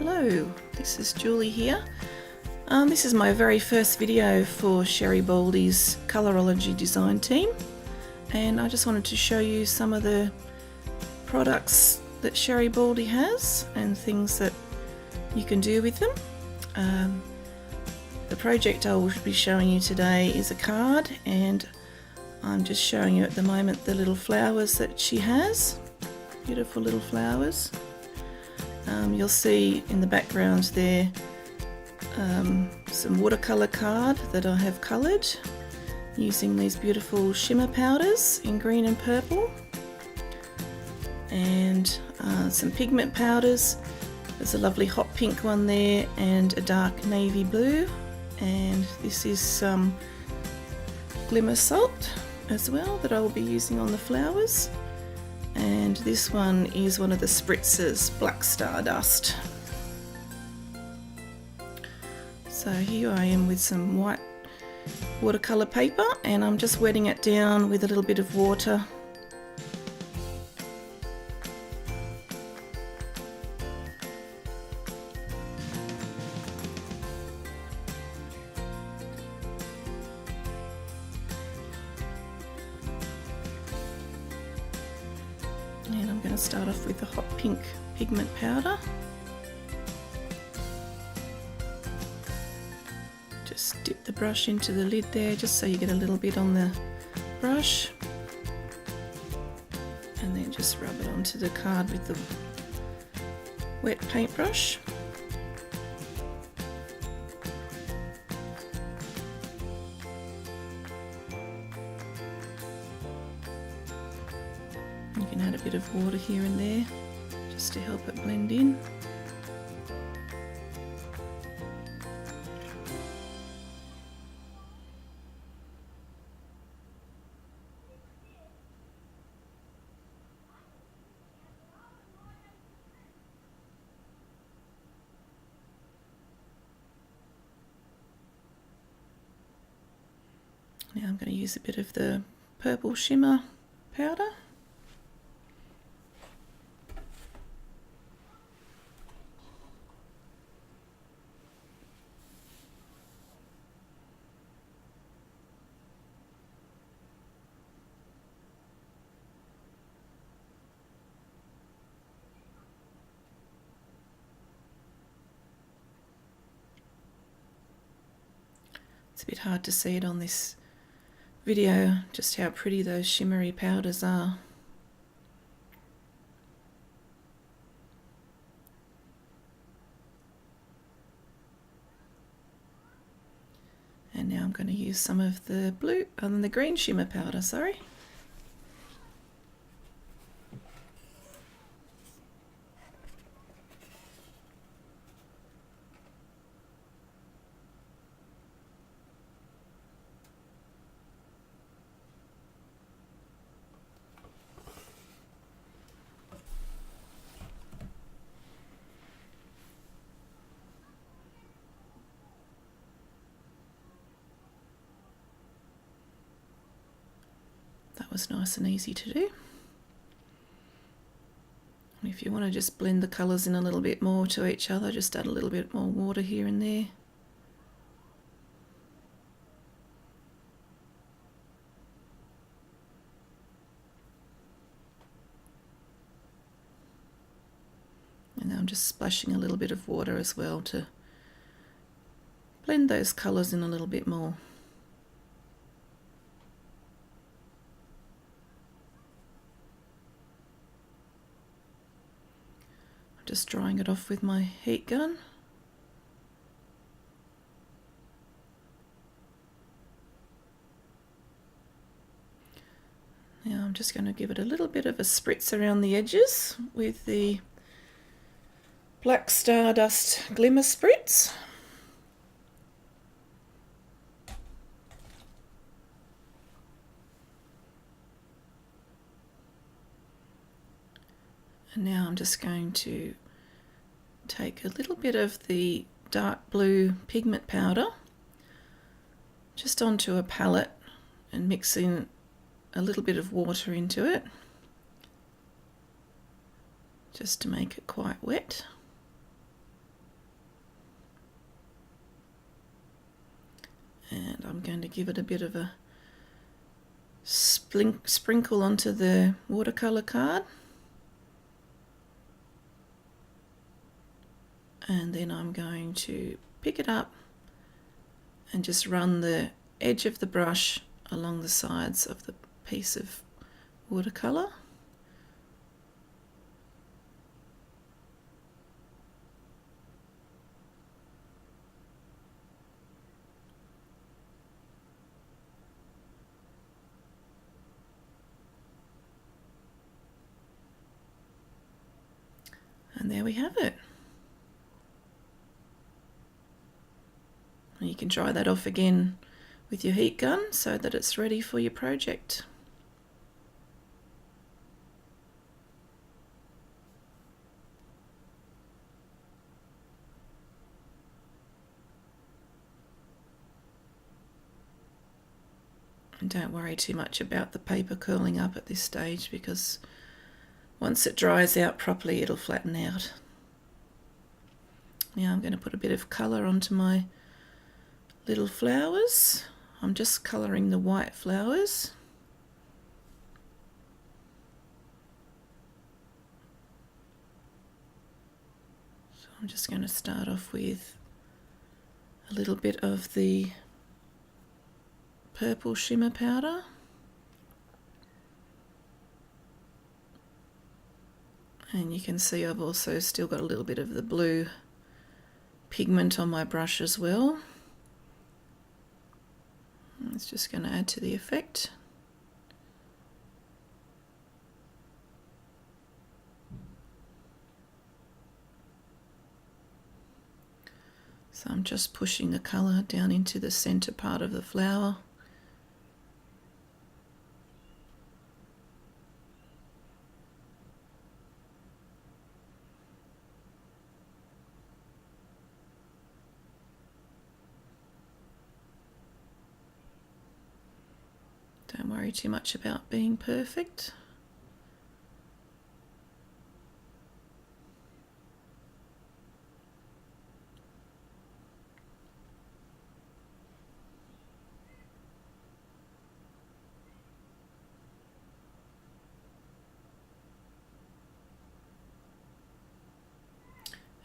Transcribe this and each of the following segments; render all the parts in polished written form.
Hello, this is Julie here. This is my very first video for Sherri Baldy's Color-ology design team, and I just wanted to show you some of the products that Sherri Baldy has and things that you can do with them. The project I will be showing you today is a card, and I'm just showing you at the moment the little flowers that she has. Beautiful little flowers. You'll see in the background there some watercolour card that I have coloured using these beautiful shimmer powders in green and purple, and some pigment powders. There's a lovely hot pink one there and a dark navy blue, and this is some glimmer salt as well that I will be using on the flowers. And this one is one of the spritzers, black stardust. So here I am with some white watercolour paper, and I'm just wetting it down with a little bit of water. And I'm going to start off with the hot pink pigment powder. Just dip the brush into the lid there, just so you get a little bit on the brush, and then just rub it onto the card with the wet paintbrush. You can add a bit of water here and there just to help it blend in. Now I'm going to use a bit of the purple shimmer powder. It's a bit hard to see it on this video, just how pretty those shimmery powders are. And now I'm going to use some of the blue, the green shimmer powder, sorry. That was nice and easy to do. And if you want to just blend the colours in a little bit more to each other, just add a little bit more water here and there. And now I'm just splashing a little bit of water as well to blend those colours in a little bit more. Just drying it off with my heat gun. Now I'm just going to give it a little bit of a spritz around the edges with the black stardust glimmer spritz. And now I'm just going to take a little bit of the dark blue pigment powder just onto a palette and mix in a little bit of water into it just to make it quite wet. And I'm going to give it a bit of a sprinkle onto the watercolour card. And then I'm going to pick it up and just run the edge of the brush along the sides of the piece of watercolour. And there we have it. And you can dry that off again with your heat gun so that it's ready for your project. And don't worry too much about the paper curling up at this stage, because once it dries out properly it'll flatten out. Now I'm going to put a bit of colour onto my little flowers. I'm just colouring the white flowers. So I'm just going to start off with a little bit of the purple shimmer powder. And you can see I've also still got a little bit of the blue pigment on my brush as well. It's just going to add to the effect. So I'm just pushing the colour down into the centre part of the flower. Don't worry too much about being perfect.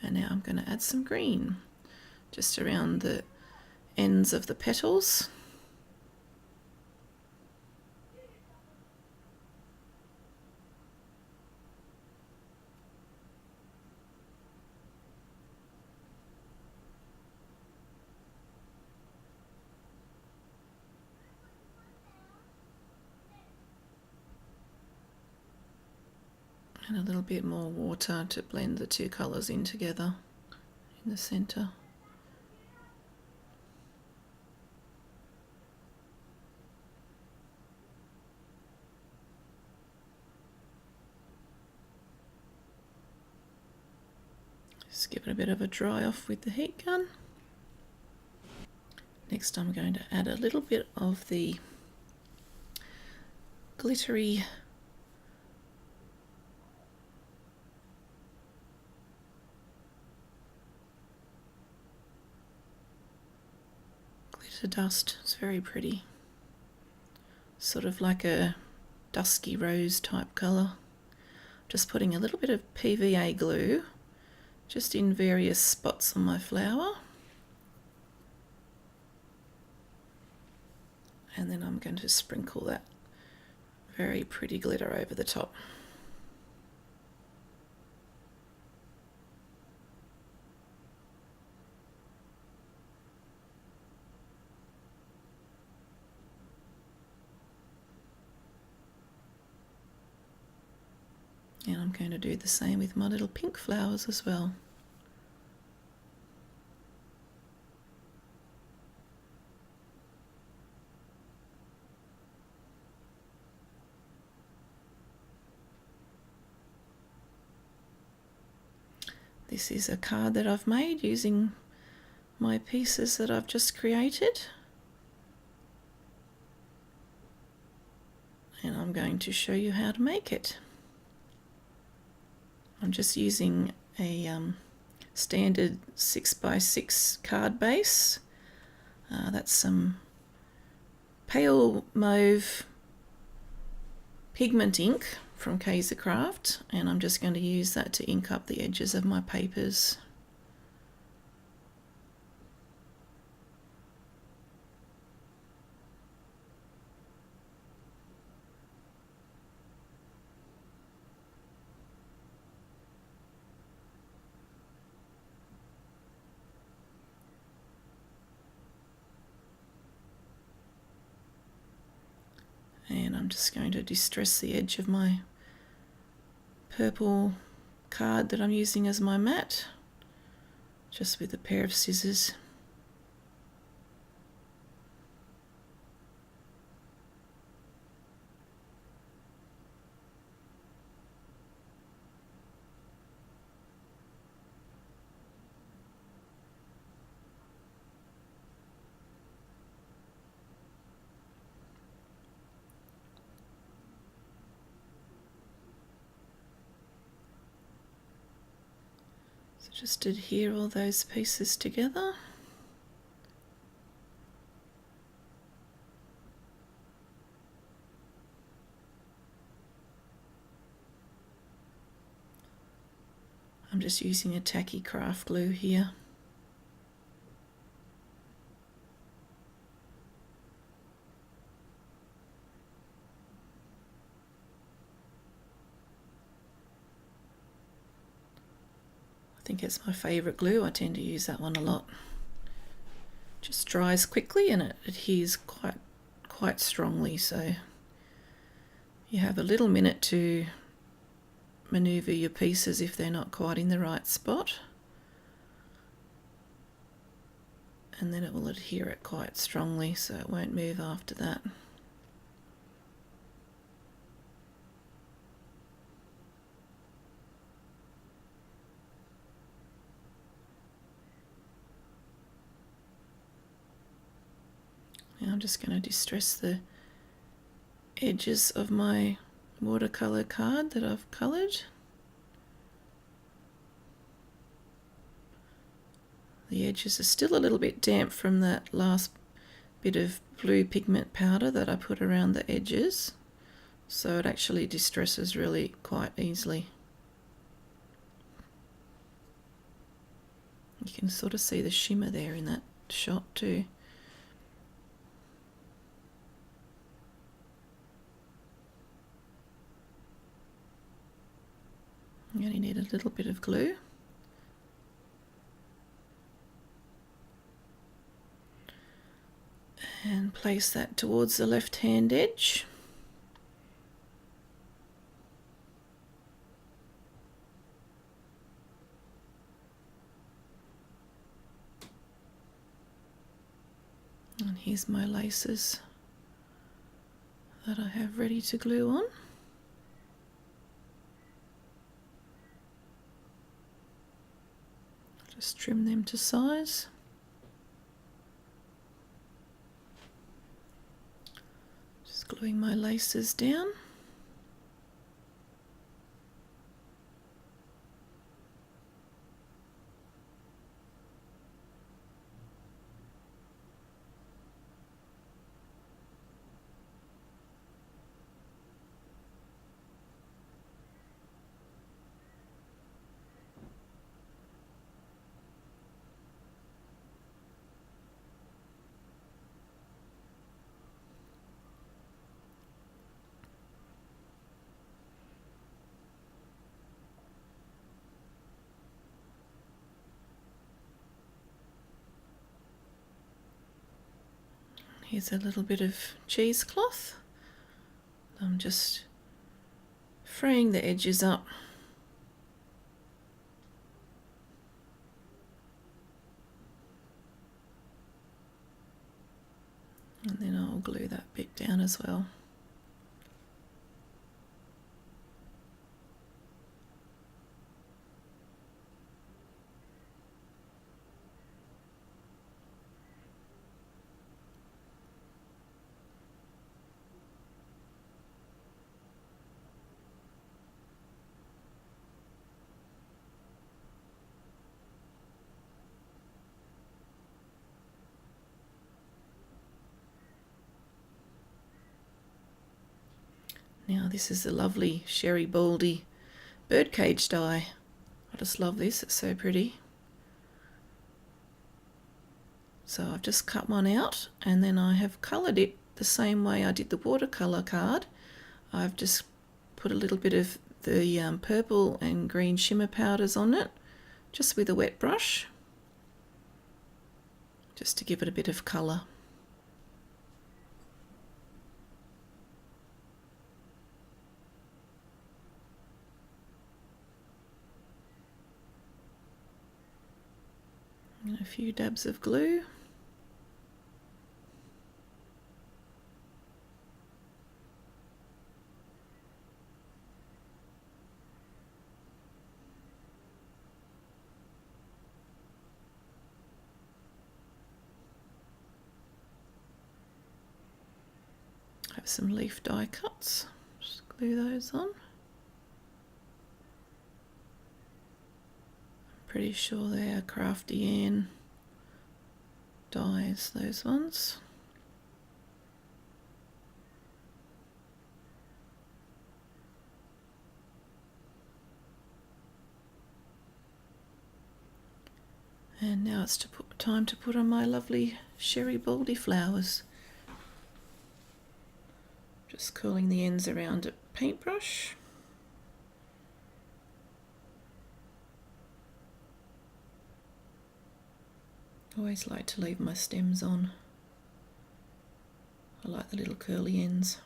And now I'm going to add some green just around the ends of the petals. And a little bit more water to blend the two colours in together in the centre. Just give it a bit of a dry off with the heat gun. Next I'm going to add a little bit of the glittery glitter dust. It's very pretty. Sort of like a dusky rose type colour. Just putting a little bit of PVA glue just in various spots on my flower. And then I'm going to sprinkle that very pretty glitter over the top. And I'm going to do the same with my little pink flowers as well. This is a card that I've made using my pieces that I've just created. And I'm going to show you how to make it. I'm just using a standard 6x6 card base. That's some pale mauve pigment ink from Kaiser Craft, and I'm just going to use that to ink up the edges of my papers. And I'm just going to distress the edge of my purple card that I'm using as my mat, just with a pair of scissors. So just adhere all those pieces together. I'm just using a tacky craft glue here. I think it's my favourite glue. I tend to use that one a lot. Just dries quickly and it adheres quite strongly, so you have a little minute to manoeuvre your pieces if they're not quite in the right spot, and then it will adhere it quite strongly so it won't move after that. Now I'm just going to distress the edges of my watercolour card that I've coloured. The edges are still a little bit damp from that last bit of blue pigment powder that I put around the edges, so it actually distresses really quite easily. You can sort of see the shimmer there in that shot too. You only need a little bit of glue. And place that towards the left hand edge. And here's my laces that I have ready to glue on. Just trim them to size. Just gluing my laces down. Here's a little bit of cheesecloth. I'm just fraying the edges up. And then I'll glue that bit down as well. Now this is the lovely Sherri Baldy birdcage die. I just love this, it's so pretty. So I've just cut one out and then I have coloured it the same way I did the watercolour card. I've just put a little bit of the purple and green shimmer powders on it, just with a wet brush, just to give it a bit of colour. And a few dabs of glue. Have some leaf die cuts, just glue those on. Pretty sure they are Crafty Ann dies, those ones. And now it's time to put on my lovely Sherri Baldy flowers. Just curling the ends around a paintbrush. Always like to leave my stems on. I like the little curly ends.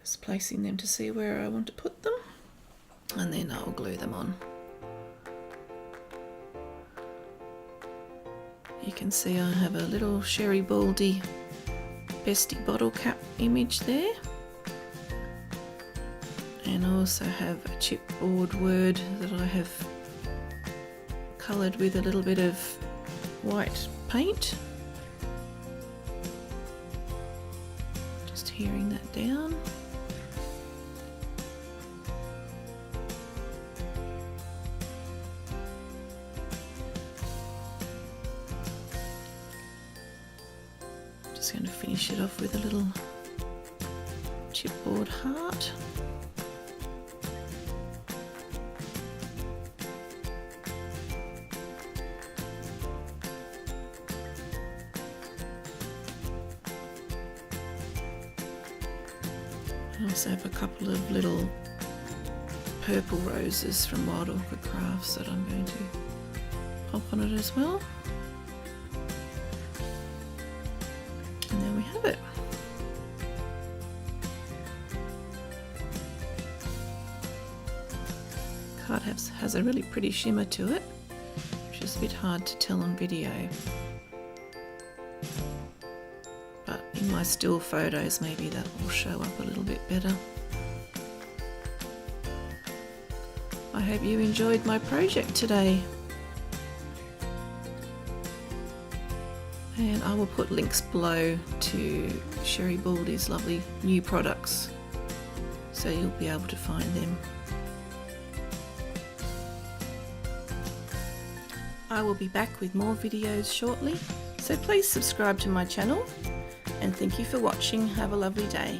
Just placing them to see where I want to put them, and then I'll glue them on. You can see I have a little Sherri Baldy Bestie bottle cap image there, and I also have a chipboard word that I have coloured with a little bit of white paint. Just tearing that down. Just going to finish it off with a little chipboard heart. I also have a couple of little purple roses from Wild Orchid Crafts that I'm going to pop on it as well. And there we have it. Card has a really pretty shimmer to it, which is a bit hard to tell on video. But in my still photos maybe that will show up a little bit better. I hope you enjoyed my project today. And I will put links below to Sherri Baldy's lovely new products, so you'll be able to find them. I will be back with more videos shortly, so please subscribe to my channel, and thank you for watching. Have a lovely day.